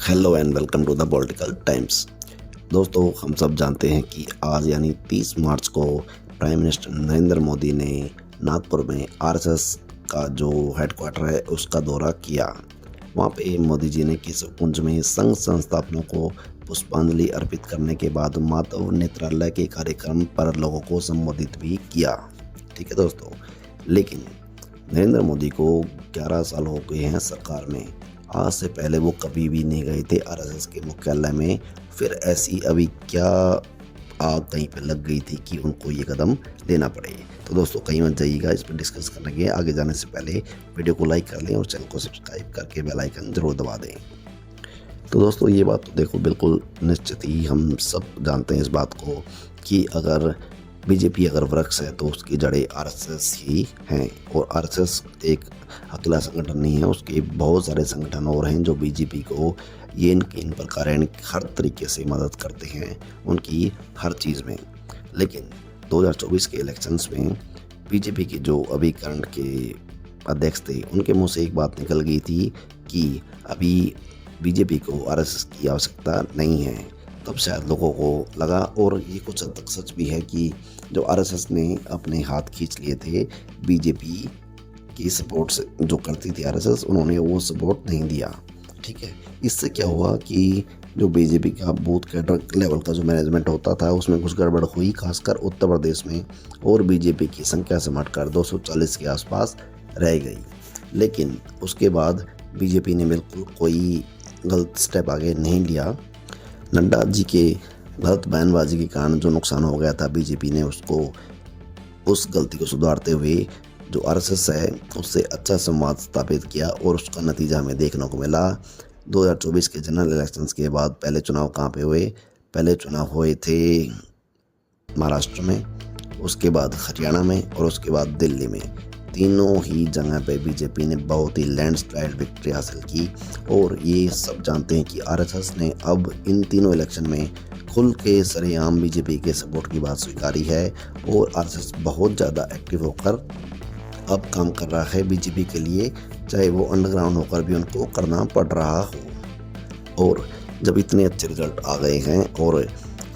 Hello and welcome to the Political Times. दोस्तों, हम सब जानते हैं कि आज यानी 30 मार्च को प्राइम मिनिस्टर नरेंद्र मोदी ने नागपुर में आरएसएस का जो हेडक्वार्टर है उसका दौरा किया। वहां पे मोदी जी ने केशवकुंज में संघ संस्थापकों को पुष्पांजलि अर्पित करने के बाद माधव नेत्रालय के कार्यक्रम पर लोगों को संबोधित भी किया। ठीक है दोस्तों, लेकिन नरेंद्र मोदी को 11 साल हो गए हैं सरकार में। आज से पहले वो कभी भी नहीं गए थे आरएसएस के मुख्यालय में। फिर ऐसी अभी क्या आग कहीं पे लग गई थी कि उनको ये कदम लेना पड़े। तो दोस्तों, कहीं मत जाइएगा, इस पर डिस्कस करने के आगे जाने से पहले वीडियो को लाइक कर लें और चैनल को सब्सक्राइब करके बेल आइकन जरूर दबा दें। तो दोस्तों, ये बात तो देखो बिल्कुल निश्चित ही हम सब जानते हैं इस बात को कि अगर बीजेपी अगर वृक्ष है तो उसकी जड़ें आरएसएस ही हैं। और आरएसएस एक अकेला संगठन नहीं है, उसके बहुत सारे संगठन और हैं जो बीजेपी को ये इन प्रकार हर तरीके से मदद करते हैं उनकी हर चीज़ में। लेकिन 2024 के इलेक्शंस में बीजेपी के जो अभी करंट के अध्यक्ष थे उनके मुंह से एक बात निकल गई थी कि अभी बीजेपी को आरएसएस की आवश्यकता नहीं है। तब शायद लोगों को लगा, और ये कुछ हद तक सच भी है, कि जो आरएसएस ने अपने हाथ खींच लिए थे बीजेपी की सपोर्ट से जो करती थी आरएसएस, उन्होंने वो सपोर्ट नहीं दिया। ठीक है, इससे क्या हुआ कि जो बीजेपी का बूथ कैडर लेवल का जो मैनेजमेंट होता था उसमें कुछ गड़बड़ हुई, खासकर उत्तर प्रदेश में, और बीजेपी की संख्या सिमटकर 240 के आसपास रह गई। लेकिन उसके बाद बीजेपी ने बिल्कुल कोई गलत स्टेप आगे नहीं लिया। नड्डा जी के गलत बयानबाजी के कारण जो नुकसान हो गया था, बीजेपी ने उस गलती को सुधारते हुए जो आरएसएस है उससे अच्छा संवाद स्थापित किया, और उसका नतीजा हमें देखने को मिला। 2024 के जनरल इलेक्शंस के बाद पहले चुनाव कहाँ पे हुए? पहले चुनाव हुए थे महाराष्ट्र में, उसके बाद हरियाणा में, और उसके बाद दिल्ली में। तीनों ही जगह पे बीजेपी ने बहुत ही लैंडस्लाइड विक्ट्री हासिल की। और ये सब जानते हैं कि आरएसएस ने अब इन तीनों इलेक्शन में खुल के सरेआम बीजेपी के सपोर्ट की बात स्वीकारी है, और आरएसएस बहुत ज़्यादा एक्टिव होकर अब काम कर रहा है बीजेपी के लिए, चाहे वो अंडरग्राउंड होकर भी उनको करना पड़ रहा हो। और जब इतने अच्छे रिजल्ट आ गए हैं और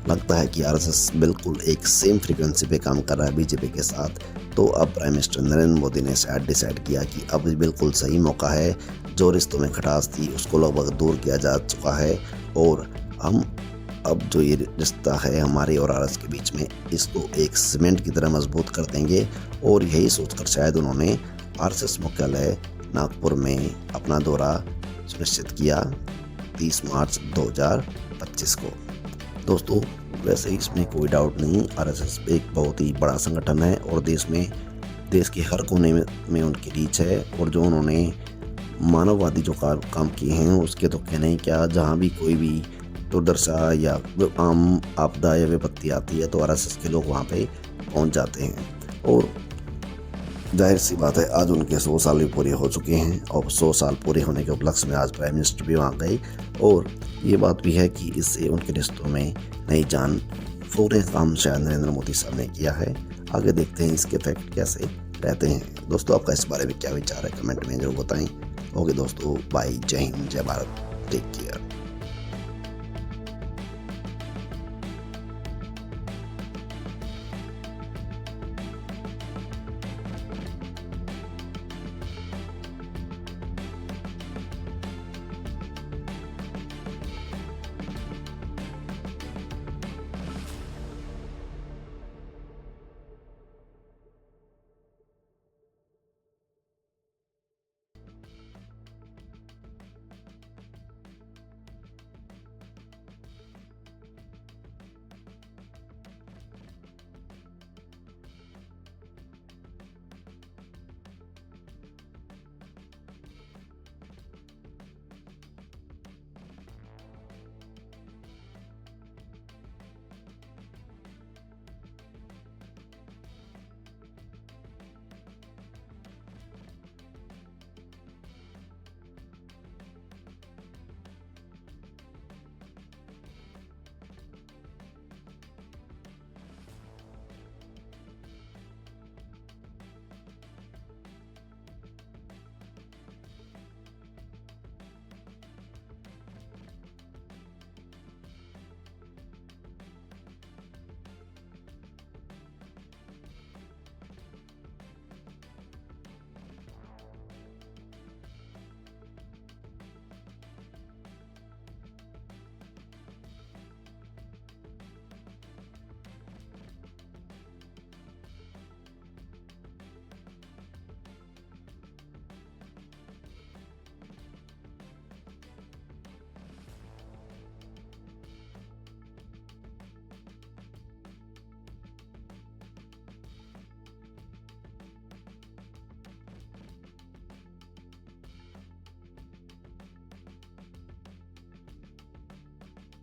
लगता है कि आरएसएस बिल्कुल एक सेम फ्रीक्वेंसी पे काम कर रहा है बीजेपी के साथ, तो अब प्राइम मिनिस्टर नरेंद्र मोदी ने शायद डिसाइड किया कि अब बिल्कुल सही मौका है। जो रिश्तों में खटास थी उसको लगभग दूर किया जा चुका है, और हम अब जो ये रिश्ता है हमारे और आरएसएस के बीच में, इसको एक सीमेंट की तरह मजबूत कर देंगे। और यही सोचकर शायद उन्होंने आरएसएस मुख्यालय नागपुर में अपना दौरा सुनिश्चित किया 30 मार्च 2025 को। दोस्तों, वैसे इसमें कोई डाउट नहीं, आरएसएस एक बहुत ही बड़ा संगठन है और देश के हर कोने में उनकी रीच है। और जो उन्होंने मानववादी जो काम किए हैं उसके तो कहने ही क्या। जहाँ भी कोई भी दुर्दशा या आम आपदा या विपत्ति आती है तो आरएसएस के लोग वहाँ पे पहुँच जाते हैं। और जाहिर सी बात है, आज उनके 100 साल भी पूरे हो चुके हैं, और 100 साल पूरे होने के उपलक्ष्य में आज प्राइम मिनिस्टर भी वहाँ गए। और ये बात भी है कि इससे उनके रिश्तों में नई जान फूंकने का काम शायद नरेंद्र मोदी साहब ने किया है। आगे देखते हैं इसके इफेक्ट कैसे रहते हैं। दोस्तों, आपका इस बारे में क्या विचार है, कमेंट में जरूर बताएं। ओके दोस्तों, बाय, जय हिंद, जय भारत, टेक केयर।